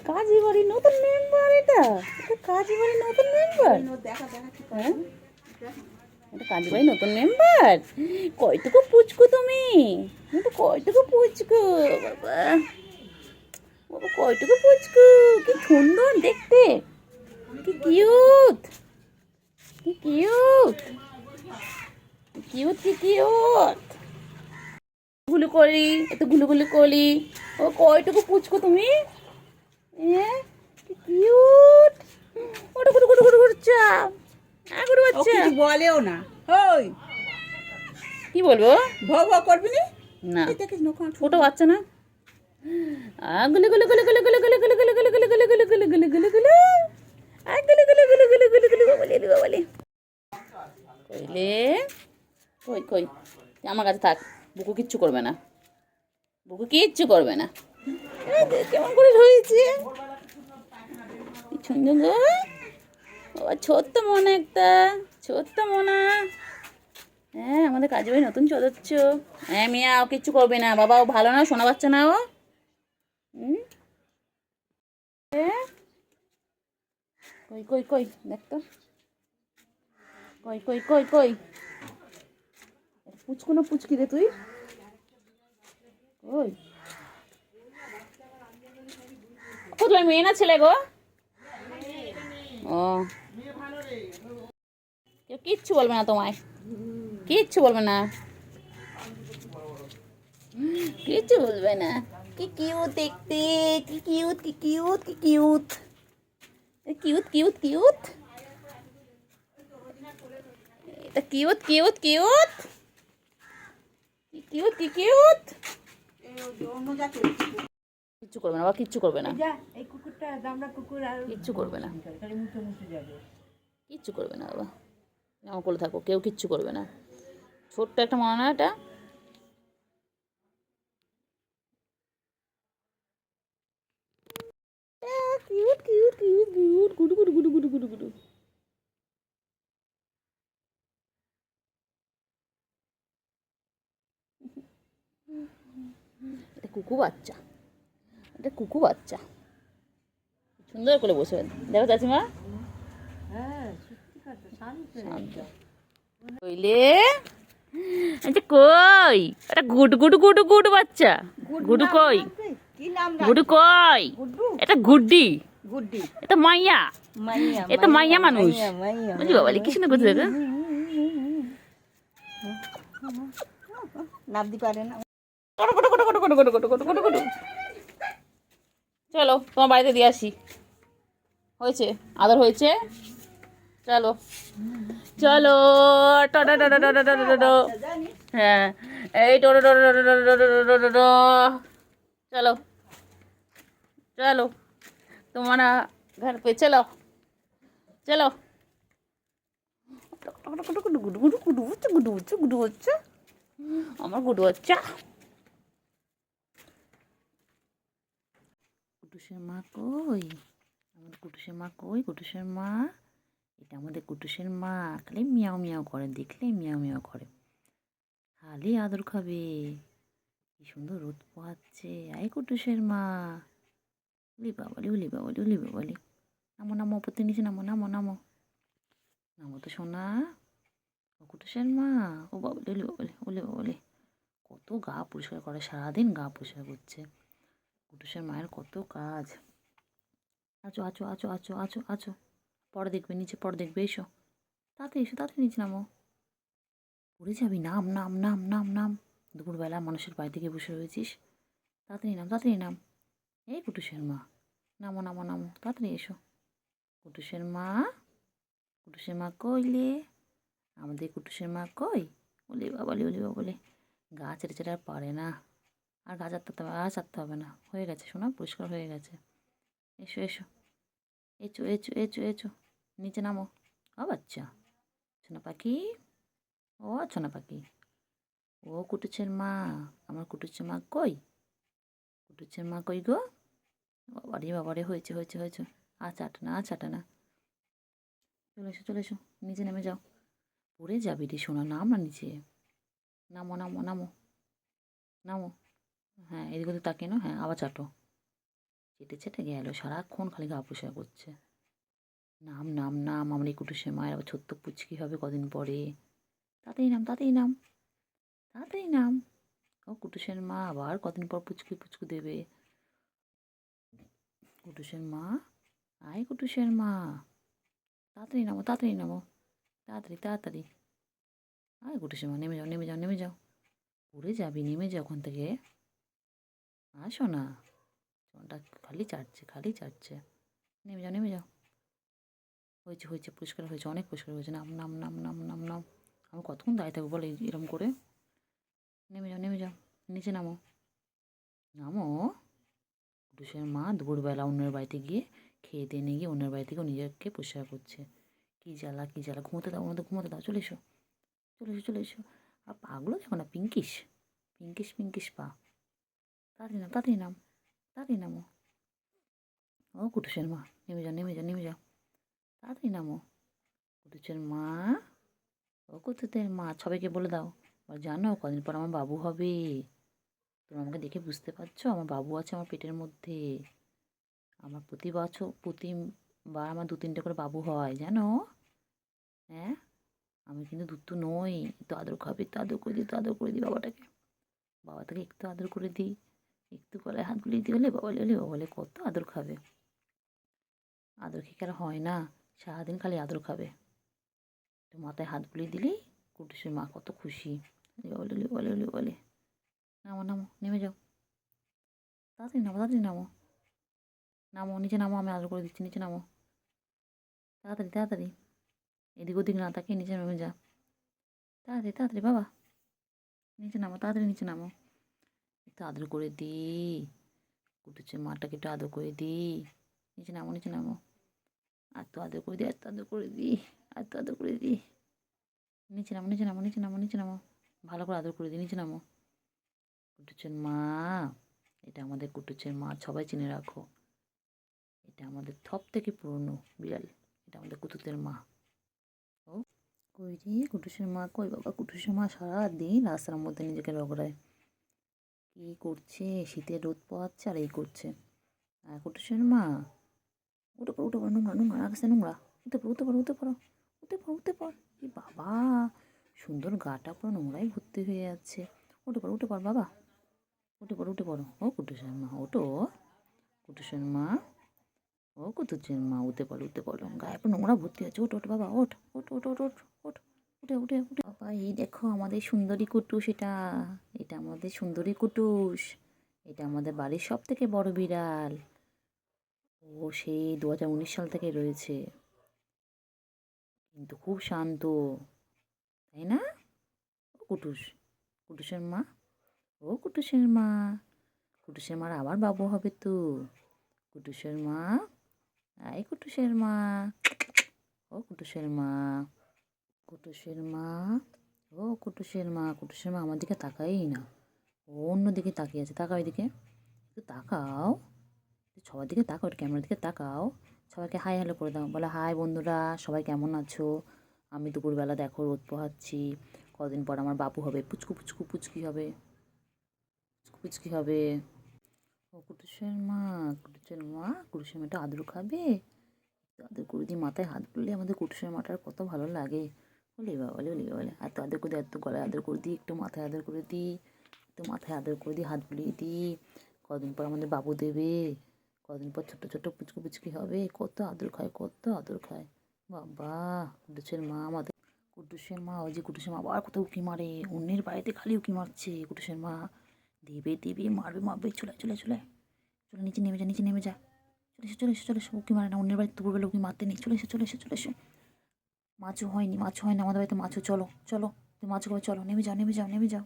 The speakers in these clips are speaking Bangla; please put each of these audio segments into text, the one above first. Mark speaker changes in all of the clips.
Speaker 1: কাজী বাড়ির নতুন মেম্বার এটা, কাজী বাড়ির নতুন মেম্বার। হ্যাঁ, এটা কাজী বাড়ির নতুন মেম্বার। কয়টুকু পুচকু তুমি, তো কয়টুকু পুচকু বাবা, বাবা কয়টুকু পুচকু, কি সুন্দর দেখতে, কি কিউট, কি কিউট, কিউট, কি কিউট। গুলু করি, এত গুলু করি। ও কয়টুকু পুচকু তুমি, কি কিউট। ওটা গুটু গুটু গুটু করছা, গুটু বাচ্চা।
Speaker 2: কিছু বলেও না। ওই
Speaker 1: কি বলবো,
Speaker 2: ভো ভো করবি
Speaker 1: না
Speaker 2: দেখিস নখন
Speaker 1: ছোট বাচ্চা না। গুলু গুলু গুলু গুলু গুলু গুলু গুলু গুলু গুলু গুলু গুলু গুলু গুলু গুলু গুলু গুলু, গুলু গুলু গুলু গুলু গুলু গুলু বাবালে বাবালে। কইলে কই কই, আমার কাছে থাক, বুকু কিচ্ছু করবে না, বুকু কিচ্ছু করবে না। কেমন করে হয়েছে, কি সুন্দর গো বাবা, ছোট্ট মনে একটা, ছোট্ট মনা। হ্যাঁ, আমাদের কাজে ভাই নতুন চলচ্ছ। হ্যাঁ মিয়া, ও কিচ্ছু করবে না বাবা, ও ভালো না, শোনা পাচ্ছে না ও। কই কই কই দেখ তো, কই কই কই কই, পুচকু না পুচকি রে তুই, কই তোমার মেয়ে না ছেলে গো? ও, কেউ কিচ্ছু বলবে না তোমায়, কিচ্ছু বলবে না, কিচ্ছু বলবে না। কি কিউট দেখতে, কি কিউট, কি কিউট, কি কিউট, কিউট কিউট কিউট, এটা কিউট কিউট কিউট, কি কিউট, কি কিউট। কিচ্ছু করবে না বাবা, কিচ্ছু করবে না,
Speaker 2: এই কুকুরটা দামড়া কুকুর আর
Speaker 1: কিচ্ছু করবে না,
Speaker 2: খালি মুখে মুখে যাবে।
Speaker 1: কিচ্ছু করবে না বাবা, আমার কোলে থাকো, কেউ কিচ্ছু করবে না। ছোট্ট একটা মনে না এটা, কিউট কিউট কিউট কিউট, গুডু গুডু গুডু গুডু গুডু গুডু। এটা কুকু বাচ্চা, এটা কুকু বাচ্চা, সুন্দর করে বসে দেখো চাচিমা,
Speaker 2: হ্যাঁ সত্যি কথা, শান্ত
Speaker 1: শান্ত কইলে। আচ্ছা কই, এটা গুড গুড গুড গুড বাচ্চা, গুডু কই,
Speaker 2: কি নাম
Speaker 1: গুডু কই,
Speaker 2: গুড্ডু,
Speaker 1: এটা গুড্ডি,
Speaker 2: গুড্ডি,
Speaker 1: এটা মাইয়া,
Speaker 2: মাইয়া,
Speaker 1: এটা মাইয়া মানুষ,
Speaker 2: মাইয়া
Speaker 1: বুঝলি বাবা, কি সুন্দর করছে দেখো।
Speaker 2: নাবদি পারে না।
Speaker 1: চলো তোমার বাড়িতে দিয়ে আসি, হয়েছে আদর হয়েছে, চলো চলো, টডা টডা টডা টডা টডা। হ্যাঁ, এই টোটো টোটো টোটো টোটো টোটো টোটো, চলো চলো, তোমার ঘর पे चलो चलो। গুডু গুডু গুডু গুডু হচ্ছে, গুডু হচ্ছে, গুডু হচ্ছে, আমার গুডু হচ্ছে। কুটুসের মা কই, আমাদের কুটুসের মা কই, কুটুসের মা, এটা আমাদের কুটুসের মা, খালি মিয়াও মিয়াও করে, দেখলে মিয়াও মিয়াও করে, খালি আদর খাবে। কি সুন্দর রোদ পোহাচ্ছে, আই কুটুসের মা, উলি বাবালি উলি বাবালি উলি বাবালি। নামো নামো, উপর নিচে নামো নামো নামো, নামো তো সোনা, ও কুটুসের মা, ও বাবালি উলি বাবালি উলি বাবালি। কত গা পরিষ্কার করে, সারাদিন গা পরিষ্কার করছে, কুটুসের মায়ের কত কাজ। আচো আচো আচো আচো আচো আচো, পরে দেখবে নিচে, পরে দেখবে, এসো তাড়াতাড়ি, এসো তাড়াতাড়ি নিচে নামো, পড়ে যাবি, নাম নাম নাম নাম নাম। দুপুরবেলা মানুষের বাড়িতে গিয়ে বসে রয়েছিস, তাড়াতাড়ি নাম, তাড়াতাড়ি নাম। এই কুটুসের মা, নামো নামো নামো, তাড়াতাড়ি এসো। কুটুসের মা, কুটুসের মা কইলে, আমাদের কুটুসের মা কই, ওলে বাবালে ওলে বাবালে, গা ছেড়ে ছেড়ে আর পারে না, আর গা চাটতে হবে, আর চাটতে হবে না, হয়ে গেছে সোনা, পরিষ্কার হয়ে গেছে। এসো এসো, এচো এচো এচো এচো, নিচে নামো। ও বাচ্চা, সোনা পাখি, ও সোনা পাখি, ও কুটুসের মা, আমার কুটুসের মা কই, কুটুসের মা কই গো, বাবারে বাবারে, হয়েছে হয়েছে হয়েছে, আর চাটে না, আর চাটে না। চলে এসো চলে এসো, নিচে নেমে যাও, পড়ে যাবি রে সোনা, নাম না নিচে, নামো নামো নামো নামো। হ্যাঁ, এদিকে তো তাকিয়ে নাও, হ্যাঁ আবার চাটো, চেটে চেটে গেল, সারাক্ষণ খালি গা পোষা করছে। নাম নাম নাম, আমার এই কুটুসের মায়ের আবার ছোট্ট পুচকি হবে কদিন পরে। তাড়াতাড়ি নাম, তাড়াতাড়ি নাম, তাড়াতাড়ি নাম। ও কুটুসের মা আবার কদিন পর পুচকি পুচকু দেবে। কুটুসের মা, আয় কুটুসের মা, তাড়াতাড়ি নামো, তাড়াতাড়ি নামো, তাড়াতাড়ি তাড়াতাড়ি। আয় কুটুসের মা, নেমে যাও, নেমে যাও, নেমে যাও। পড়ে যাবি, নেমে যাও ওখান থেকে। আসো না, জলটা খালি চাটছে, খালি চাটছে। নেমে যাও, নেমে যাও। হয়েছে হয়েছে, পরিষ্কার হয়েছে, অনেক পরিষ্কার হয়েছে। নাম নাম নাম নাম নাম নাম। আমি কতক্ষণ দাঁড়িয়ে থাকবো বলে এরম করে। নেমে যাও, নেমে যাও, নিচে নামো, নামো। কুটুসের মা দুপুরবেলা অন্যের বাড়িতে গিয়ে খেয়ে দিয়ে নিয়ে গিয়ে অন্যের বাড়ি থেকেও নিজেকে পরিষ্কার করছে। কী জ্বালা, কী জ্বালা, ঘুমোতে দাও, ওনাদের ঘুমোতে দাও, চলে এসো, চলে এসো, চলে এসো। আর পাগুলো দেখো না, পিঙ্কিশ পিঙ্কিশ পিঙ্কিশ পা। তাড়াতাড়ি নাম, তাড়াতাড়ি নাম, তাড়াতাড়ি নামো। ও কুটুসের মা, নেমে যাও, নেমে যাও, নেমে যাও, তাড়াতাড়ি নামো। কুটুসের মা, ও কুতুতের মা, সবাইকে বলে দাও। আর জানো কদিন পর আমার বাবু হবে। তোমরা আমাকে দেখে বুঝতে পারছো, আমার বাবু আছে আমার পেটের মধ্যে। আমার প্রতি বছর প্রতিবার আমার 2-3টে করে বাবু হয় জানো। হ্যাঁ, আমি কিন্তু দুত্তু নই। একটু আদর খাবে, একটু আদর করে দিই, একটু আদর করে দিই বাবাটাকে। বাবাটাকে একটু আদর করে দিই, একটু গলায় হাত বুলিয়ে দিই, হলে বাবা হলে বাবা হলে কত আদর খাবে। আদর খেয়ে আর হয় না, সারাদিন খালি আদর খাবে। তো মাথায় হাত বুলিয়ে দিলেই কুটুসের মা কত খুশি। বলে বলে বলে বলে, নামো নামো, নেমে যাও, তাড়াতাড়ি নামো, তাড়াতাড়ি নামো, নামো নিচে নামো, আমি আদর করে দিচ্ছি, নিচে নামো, তাড়াতাড়ি তাড়াতাড়ি। এদিক ওদিক না তাকিয়ে নিচে নেমে যা, তাড়াতাড়ি তাড়াতাড়ি বাবা, নিচে নামো, তাড়াতাড়ি নিচে নামো। একটু আদর করে দিই, কুটুসের মাটাকে একটু আদর করে দিই। নিচে নামো, নিচে নামো, আর তো আদর করে দিই, আর তো আদর করে দিই, আর তো আদর করে দিই। নিচে নামো, নিচে নামো, নিচে নামো, নিচে নামো, ভালো করে আদর করে দিই, নিচে নামো। কুটুসের মা, এটা আমাদের কুটুসের মা, সবাই চিনে রাখো। এটা আমাদের সব থেকে পুরনো বিড়াল, এটা আমাদের কুতুতের মা। ও কই রে কুটুসের মা, কই বাবা? কুটুসের মা সারাদিন রাস্তার মধ্যে নিজেকে রগড়ায়। কী করছে, শীতের রোদ পোহাচ্ছে আর এই করছে। আর কুটুসের মা, উঠে পড়ো, উঠে পড়ো, নোংরা নোংরা রাখছে, নোংরা। উঠে পড়ো, উঠে পড়ো, উঠে পড়ো, উঠে পড়ো, উঠে পড়। এ বাবা, সুন্দর গাটা পুরো নোংরায় ভর্তি হয়ে যাচ্ছে। উঠে পড়ো, উঠে পড় বাবা, উঠে পড়ো, উঠে পড়ো। ও কুটুসের মা, ওঠো। কুটুসের মা, ও কুটুসের মা, উঠে পড়ো, উঠে পড়ো। গায়ে পুরো নোংরা ভর্তি আছে। ওঠ ওঠ বাবা, ওঠ ওঠ ওঠ ওঠ ওঠ ওঠ, উঠে উঠে উঠে। বাবা এই দেখো আমাদের সুন্দরী কুটুস, এটা এটা আমাদের সুন্দরী কুটুস। এটা আমাদের বাড়ির সব থেকে বড় বিড়াল। ও সেই 2019 সাল থেকে রয়েছে, কিন্তু খুব শান্ত, তাই না? ও কুটুস, কুটুসের মা, ও কুটুসের মা, কুটুসের মার আবার বাবু হবে তো। কুটুসের মা, আয় কুটুসের মা, ও কুটুসের মা, কুটুসের মা, ও কুটুসের মা। কুটুসের মা আমার দিকে তাকায়ই না, ও অন্য দিকে তাকিয়ে আছে। তাকাও এদিকে, একটু তাকাও, সবার দিকে তাকাও, ক্যামেরার দিকে তাকাও। সবাইকে হাই হ্যালো করে দাও, বলে হাই বন্ধুরা, সবাই কেমন আছো? আমি দুপুরবেলা দেখো রোদ পোহাচ্ছি, কদিন পর আমার বাবু হবে, পুচকু পুচকু পুচকি হবে, পুচকু পুচকি হবে। ও কুটুসের মা, কুটুসের মা, কুটুসের মাটা আদর খাবে, একটু আদর করে দিই, মাথায় হাত বুলিয়ে। আমাদের কুটুসের মাটার কত ভালো লাগে। বলে বাবা, বলে বলে বলে, এত আদর করে দিই, এত গলায় আদর করে দিই, একটু মাথায় আদর করে দিই, একটু মাথায় আদর করে দিই, হাত বুলিয়ে দিই। কদিন পর আমাদের বাবু দেবে, কদিন পর ছোটো ছোটো পুচকু পুচকি হবে, কত আদর খায়, কত আদর খায়। বাবা, কুটুসের মা আমাদের, কুটুসের মা, ওই যে কুটুসের মা আবার কোথাও উঁকি মারে, অন্যের বাড়িতে খালি উঁকি মারছে কুটুসের মা। দেবে দেবে, মারবে মারবে, চলে চলে চলে চলে, নিচে নেমে যা, নিচে নেমে যা, চলে এসো চলে এসো চলে এসো। উঁকি মারে না, অন্যের বাড়িতে দুপুরবেলা উঁকি মারতে নেই, চলে এসো চলে এসো চলে এসো। মাছও হয়নি, মাছও হয়নি আমাদের বাড়িতে, মাছও, চলো চলো, তুমি মাছ খাবে, চলো নেমে যাও, নেমে যাও, নেমে যাও।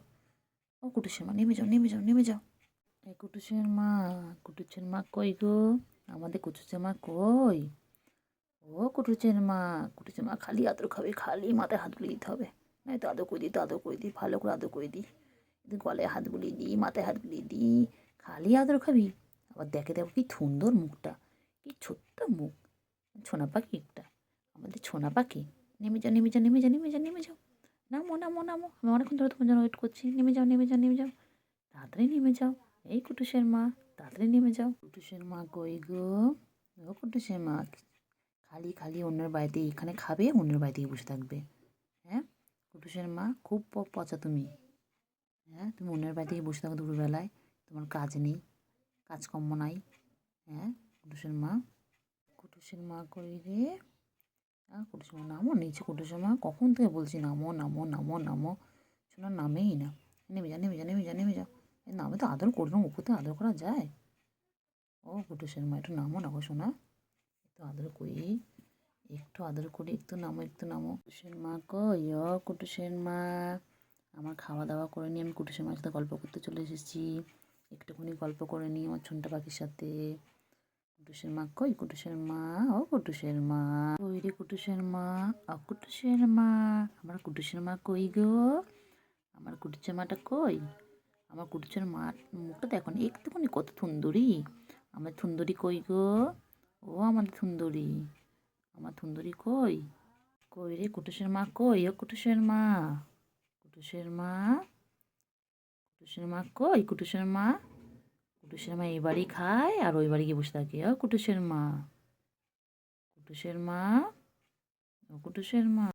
Speaker 1: ও কুটুসের মা, নেমে যাও, নেমে যাও, নেমে যাও। এই কুটুসের মা, কুটুসের মা কই গো? আমাদের কুটুসের মা কই? ও কুটুসের মা, কুটুসের মা খালি আদর খাবে, খালি মাথায় হাত বুলিয়ে দিতে হবে। নাই তো আদর করে দিই, তো আদর করে দিই, ভালো করে আদর করে দিই, গলায় হাত বুলিয়ে দিই, মাথায় হাত বুলিয়ে দিই, খালি আদর খাবি। আবার দেখে দেখো কি সুন্দর মুখটা, কি ছোট্ট মুখ, ছোনা পাখি একটা, আমাদের ছোনা পাখি। নেমে যাও, নেমে যাও, নেমে যাও, নেমে যাও, নেমে যাও, নামো নামো নামো, আমি অনেকক্ষণ ধরে তোমার জন্য ওয়েট করছি। নেমে যাও, নেমে যাও, নেমে যাও, তাড়াতাড়ি নেমে যাও। এই কুটুসের মা, তাড়াতাড়ি নেমে যাও। কুটুসের মা কই গো? ও কুটুসের মা, খালি খালি অন্যের বাড়িতে এখানে খাবে, অন্যের বাড়িতে গিয়ে বসে থাকবে। হ্যাঁ, কুটুসের মা খুব পচা তুমি। হ্যাঁ, তুমি অন্যের বাড়িতে গিয়ে বসে থাকো দুপুরবেলায়, তোমার কাজ নেই, কাজকর্ম নাই। হ্যাঁ, কুটুসের মা, কুটুসের মা কই রে? কুটুসের মা নামো নিচে। কুটুসের মা কখন থেকে বলছি নামো নামো নামো নামো, শোনা নামেই না। নেমে যা নেমে যা নেমে যা নেমে যা। নামে তো আদর করলাম, উপর থেকে আদর করা যায়? ও কুটুসের মা একটু নামো না গো শোনা, একটু আদর করি, একটু আদর করি, একটু নামো একটু নামো। কুটুসের মা কই? ও কুটুসের মা, আমার খাওয়া দাওয়া করে নিয়ে আমি কুটুসের মার সাথে গল্প করতে চলে এসেছি। একটুখানি গল্প করে নিই আমার ঝুনটা পাখির সাথে। কুটুসের মা কই? কুটুসের মা, ও কুটুসের মা কই রে? কুটুসের মা, ও কুটুসের মা, আমার কুটুসের মা কই গো? আমার কুটুসের মাটা কই? আমার কুটুসের মা মুখটা দেখো না একটুখানি, কত সুন্দরী। আমার সুন্দরী কই গো? ও আমার সুন্দরী, আমার সুন্দরী কই? কই রে? কুটুসের মা কই? ও কুটুসের মা, কুটুসের মা, কুটুসের মা কই? কুটুসের মা, কুটুসের মা এই বাড়ি খায় আর ওই বাড়ি গিয়ে বসে থাকে। ও কুটুসের মা, কুটুসের মা, ও কুটুসের মা।